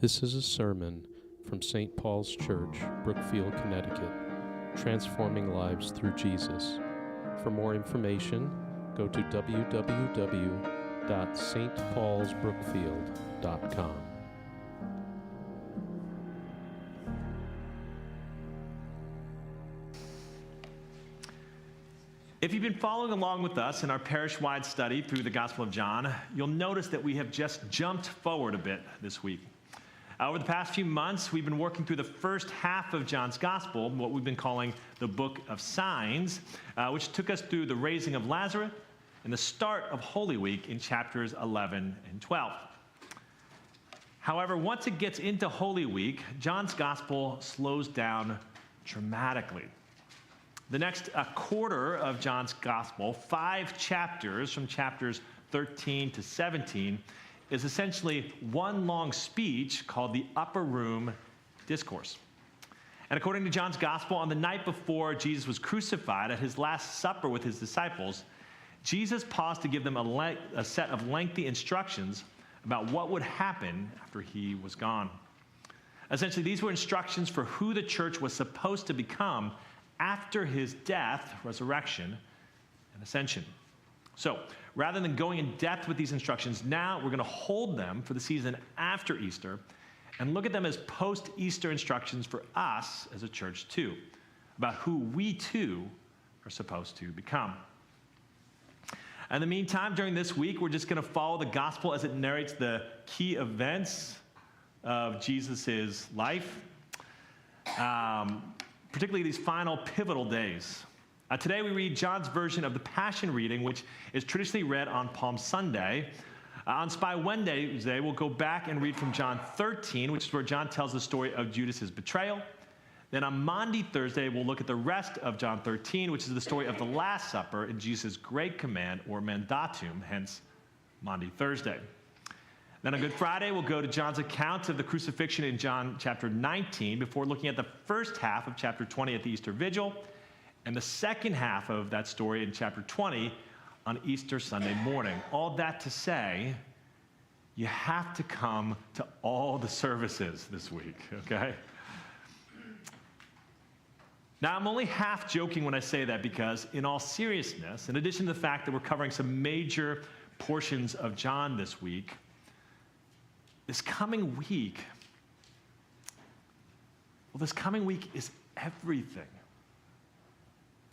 This is a sermon from St. Paul's Church, Brookfield, Connecticut, transforming lives through Jesus. For more information, go to www.stpaulsbrookfield.com. If you've been following along with us in our parish-wide study through the Gospel of John, you'll notice that we have just jumped forward a bit this week. Over the past few months, we've been working through the first half of John's Gospel, what we've been calling the Book of Signs, which took us through the raising of Lazarus and the start of Holy Week in chapters 11 and 12. However, once it gets into Holy Week, John's Gospel slows down dramatically. The next quarter of John's Gospel, 5 chapters from chapters 13 to 17, is essentially one long speech called the Upper Room Discourse. And according to John's Gospel, on the night before Jesus was crucified at his Last Supper with his disciples, Jesus paused to give them a set of lengthy instructions about what would happen after he was gone. Essentially, these were instructions for who the church was supposed to become after his death, resurrection, and ascension. So, rather than going in depth with these instructions, now we're going to hold them for the season after Easter and look at them as post-Easter instructions for us as a church too, about who we too are supposed to become. In the meantime, during this week, we're just going to follow the gospel as it narrates the key events of Jesus' life, particularly these final pivotal days. Today we read John's version of the Passion reading, which is traditionally read on Palm Sunday. On Spy Wednesday, we'll go back and read from John 13, which is where John tells the story of Judas' betrayal. Then on Maundy Thursday, we'll look at the rest of John 13, which is the story of the Last Supper and Jesus' great command, or mandatum, hence Maundy Thursday. Then on Good Friday, we'll go to John's account of the crucifixion in John chapter 19, before looking at the first half of chapter 20 at the Easter Vigil, and the second half of that story in chapter 20 on Easter Sunday morning. All that to say, you have to come to all the services this week, okay? Now, I'm only half joking when I say that because, in all seriousness, in addition to the fact that we're covering some major portions of John this week, this coming week is everything.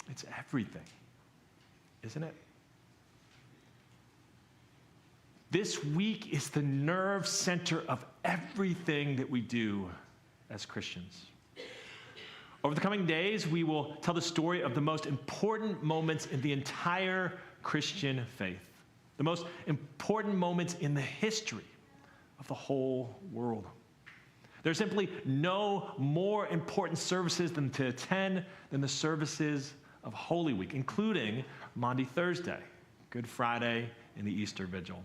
It's everything, isn't it? This week is the nerve center of everything that we do as Christians. Over the coming days, we will tell the story of the most important moments in the entire Christian faith, the most important moments in the history of the whole world. There's simply no more important services to attend than the services of Holy Week, including Maundy Thursday, Good Friday, and the Easter Vigil.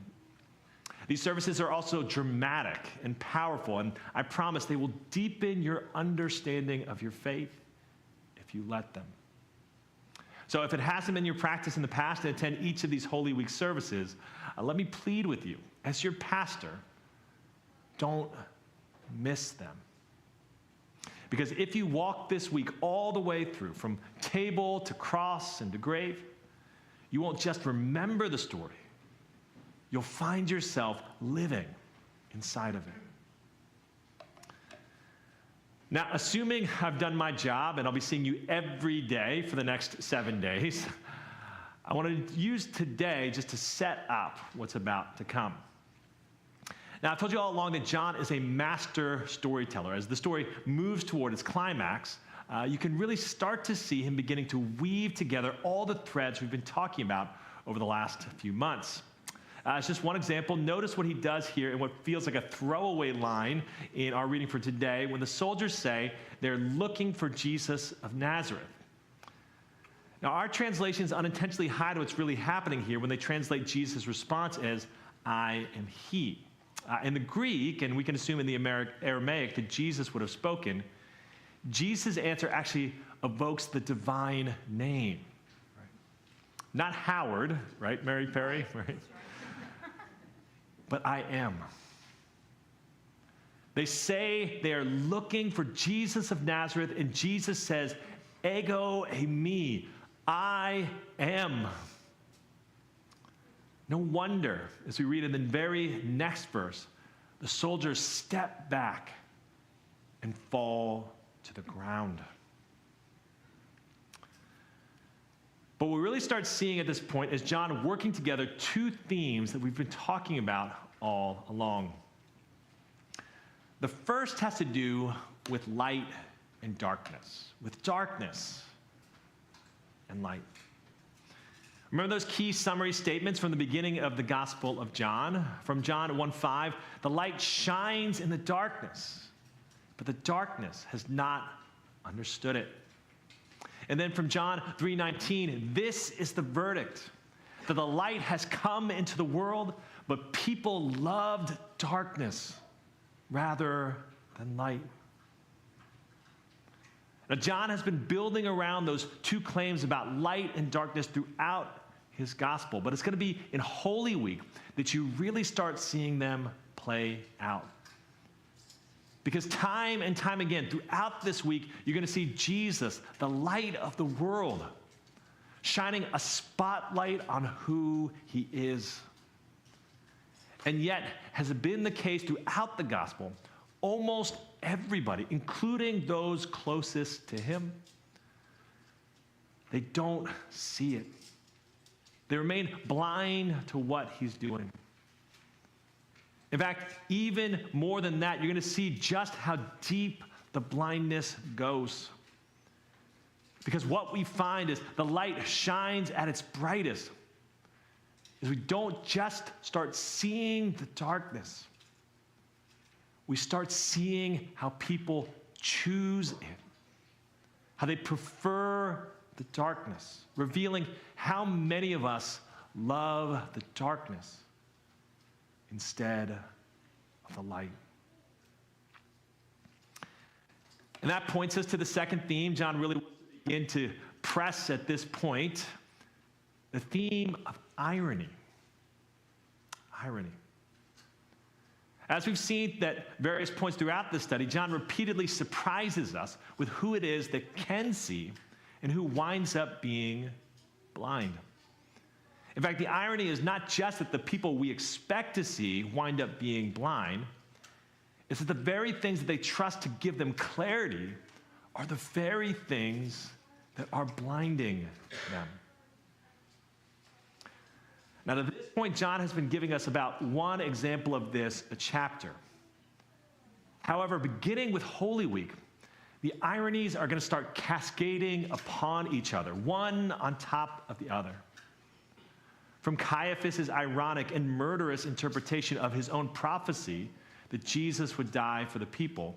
These services are also dramatic and powerful, and I promise they will deepen your understanding of your faith if you let them. So if it hasn't been your practice in the past to attend each of these Holy Week services, let me plead with you, as your pastor, don't miss them. Because if you walk this week all the way through, from table to cross and to grave, you won't just remember the story. You'll find yourself living inside of it. Now, assuming I've done my job and I'll be seeing you every day for the next 7 days, I want to use today just to set up what's about to come. Now, I've told you all along that John is a master storyteller. As the story moves toward its climax, you can really start to see him beginning to weave together all the threads we've been talking about over the last few months. As just one example, notice what he does here in what feels like a throwaway line in our reading for today when the soldiers say they're looking for Jesus of Nazareth. Now, our translations unintentionally hide what's really happening here when they translate Jesus' response as, "I am he." In the Greek, and we can assume in the Aramaic that Jesus would have spoken, Jesus' answer actually evokes the divine name. Right? Not Howard, right, Mary Perry? Right? But I am. They say they are looking for Jesus of Nazareth, and Jesus says, ego eimi, I am. No wonder, as we read in the very next verse, the soldiers step back and fall to the ground. But what we really start seeing at this point is John working together two themes that we've been talking about all along. The first has to do with light and darkness, with darkness and light. Remember those key summary statements from the beginning of the Gospel of John? From John 1:5, the light shines in the darkness, but the darkness has not understood it. And then from John 3:19, this is the verdict, that the light has come into the world, but people loved darkness rather than light. Now, John has been building around those two claims about light and darkness throughout his gospel, but it's going to be in Holy Week that you really start seeing them play out. Because time and time again, throughout this week, you're going to see Jesus, the light of the world, shining a spotlight on who he is. And yet, has it been the case throughout the gospel, almost everybody, including those closest to him, they don't see it. They remain blind to what he's doing. In fact, even more than that, you're going to see just how deep the blindness goes. Because what we find is the light shines at its brightest is we don't just start seeing the darkness. We start seeing how people choose it, how they prefer the darkness, revealing how many of us love the darkness instead of the light. And that points us to the second theme John really wants to begin to press at this point, the theme of irony. Irony. As we've seen at various points throughout this study, John repeatedly surprises us with who it is that can see and who winds up being blind. In fact, the irony is not just that the people we expect to see wind up being blind, it's that the very things that they trust to give them clarity are the very things that are blinding them. Now, to this point, John has been giving us about one example of this a chapter. However, beginning with Holy Week, the ironies are going to start cascading upon each other, one on top of the other. From Caiaphas' ironic and murderous interpretation of his own prophecy that Jesus would die for the people,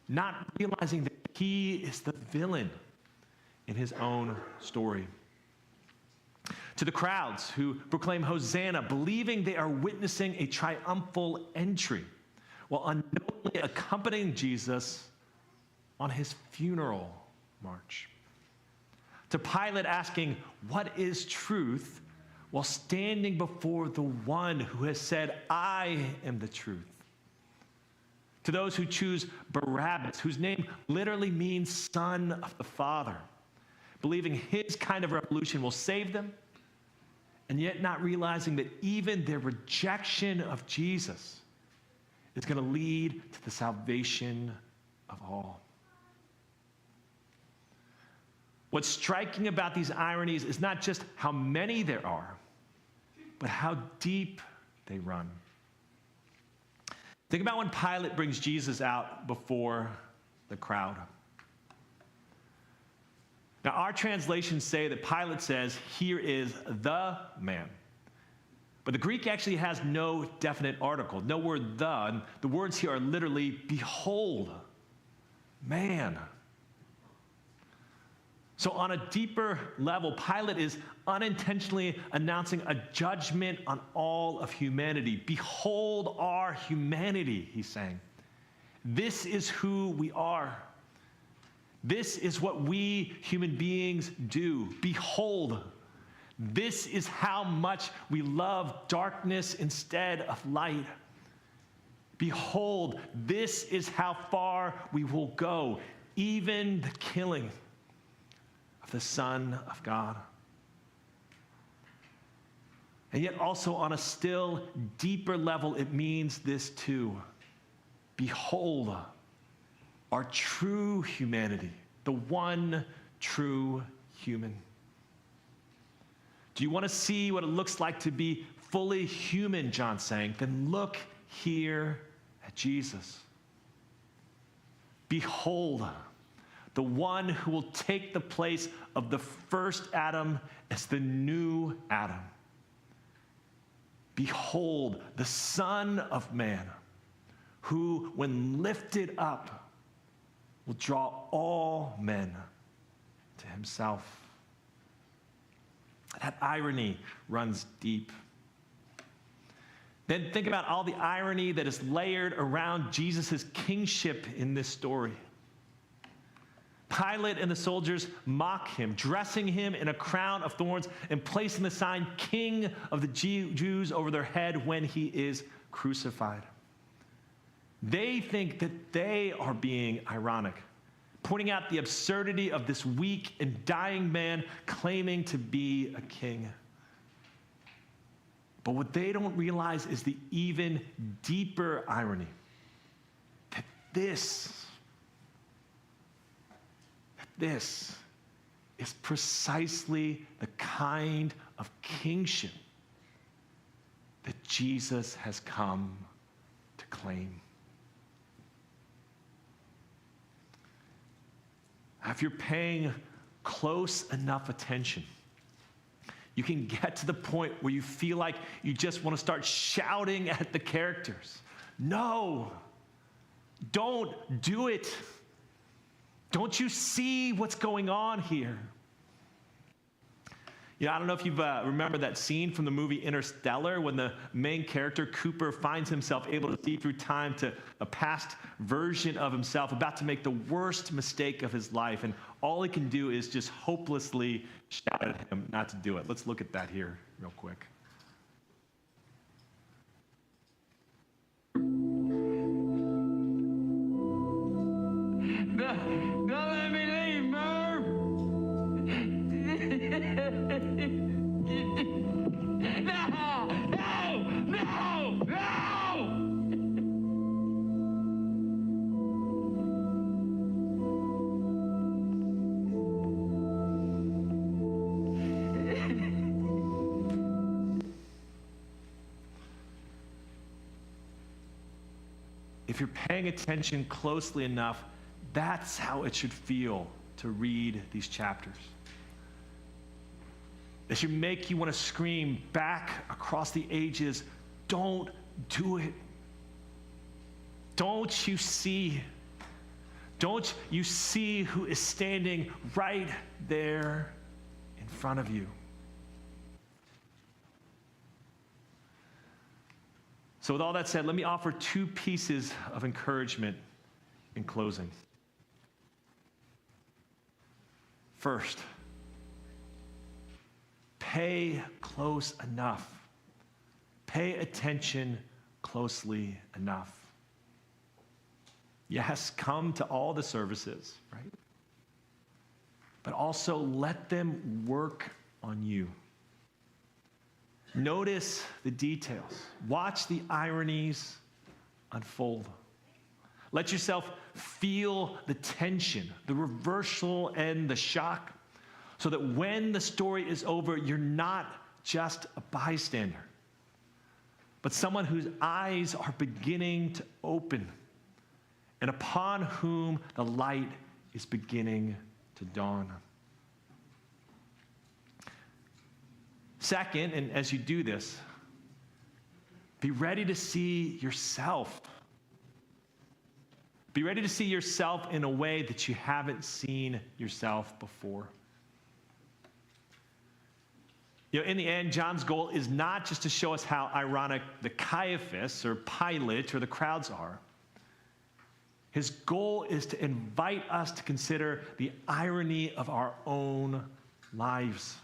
not realizing that he is the villain in his own story. To the crowds who proclaim Hosanna, believing they are witnessing a triumphal entry, while unknowingly accompanying Jesus on his funeral march. To Pilate asking, "What is truth?" while standing before the one who has said, "I am the truth." To those who choose Barabbas, whose name literally means son of the Father, believing his kind of revolution will save them, and yet not realizing that even their rejection of Jesus is going to lead to the salvation of all. What's striking about these ironies is not just how many there are, but how deep they run. Think about when Pilate brings Jesus out before the crowd. Now, our translations say that Pilate says, "Here is the man." But the Greek actually has no definite article, no word "the." And the words here are literally, "Behold, man." So on a deeper level, Pilate is unintentionally announcing a judgment on all of humanity. Behold our humanity, he's saying. This is who we are. This is what we human beings do. Behold, this is how much we love darkness instead of light. Behold, this is how far we will go, even the killing of the Son of God. And yet also on a still deeper level, it means this too. Behold, our true humanity, the one true human. Do you want to see what it looks like to be fully human, John's saying? Then look here at Jesus. Behold, the one who will take the place of the first Adam as the new Adam. Behold, the Son of Man, who, when lifted up, will draw all men to himself. That irony runs deep. Then think about all the irony that is layered around Jesus' kingship in this story. Pilate and the soldiers mock him, dressing him in a crown of thorns and placing the sign King of the Jews over their head when he is crucified. They think that they are being ironic, pointing out the absurdity of this weak and dying man claiming to be a king. But what they don't realize is the even deeper irony that this is precisely the kind of kingship that Jesus has come to claim. If you're paying close enough attention, you can get to the point where you feel like you just want to start shouting at the characters. No, don't do it. Don't you see what's going on here? You know, I don't know if you've remember that scene from the movie Interstellar when the main character, Cooper, finds himself able to see through time to a past version of himself, about to make the worst mistake of his life, and all he can do is just hopelessly shout at him not to do it. Let's look at that here real quick. Don't let me leave, Merv! No! No! No! No! If you're paying attention closely enough, that's how it should feel to read these chapters. It should make you want to scream back across the ages, don't do it. Don't you see? Don't you see who is standing right there in front of you? So with all that said, let me offer two pieces of encouragement in closing. First, pay close enough. Pay attention closely enough. Yes, come to all the services, right? But also let them work on you. Notice the details. Watch the ironies unfold. Let yourself feel the tension, the reversal, and the shock, so that when the story is over, you're not just a bystander, but someone whose eyes are beginning to open and upon whom the light is beginning to dawn. Second, and as you do this, be ready to see yourself. Be ready to see yourself in a way that you haven't seen yourself before. You know, in the end, John's goal is not just to show us how ironic the Caiaphas or Pilate or the crowds are. His goal is to invite us to consider the irony of our own lives.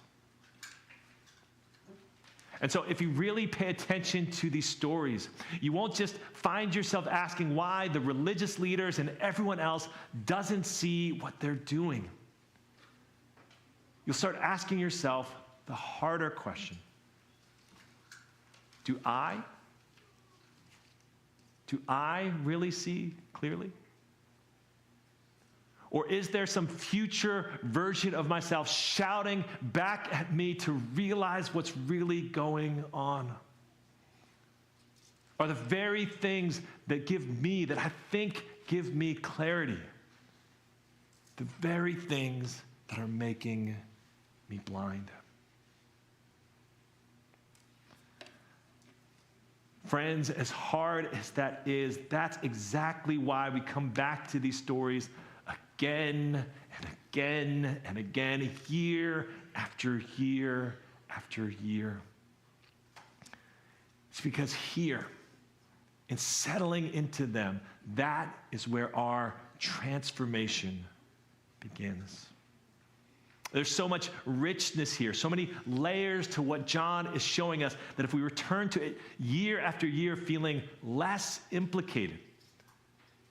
And so if you really pay attention to these stories, you won't just find yourself asking why the religious leaders and everyone else doesn't see what they're doing. You'll start asking yourself the harder question. Do I really see clearly? Or is there some future version of myself shouting back at me to realize what's really going on? Are the very things that I think give me clarity, the very things that are making me blind? Friends, as hard as that is, that's exactly why we come back to these stories again and again and again, year after year after year. It's because here, in settling into them, that is where our transformation begins. There's so much richness here, so many layers to what John is showing us, that if we return to it year after year feeling less implicated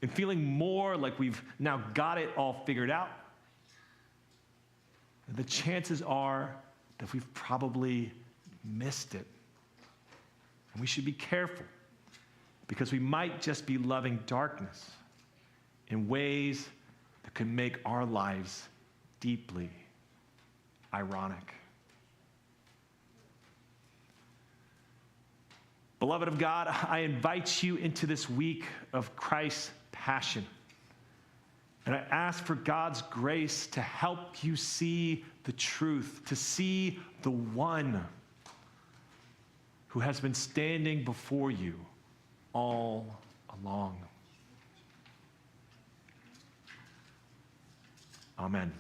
and feeling more like we've now got it all figured out, the chances are that we've probably missed it. And we should be careful, because we might just be loving darkness in ways that could make our lives deeply ironic. Beloved of God, I invite you into this week of Christ's passion. And I ask for God's grace to help you see the truth, to see the one who has been standing before you all along. Amen.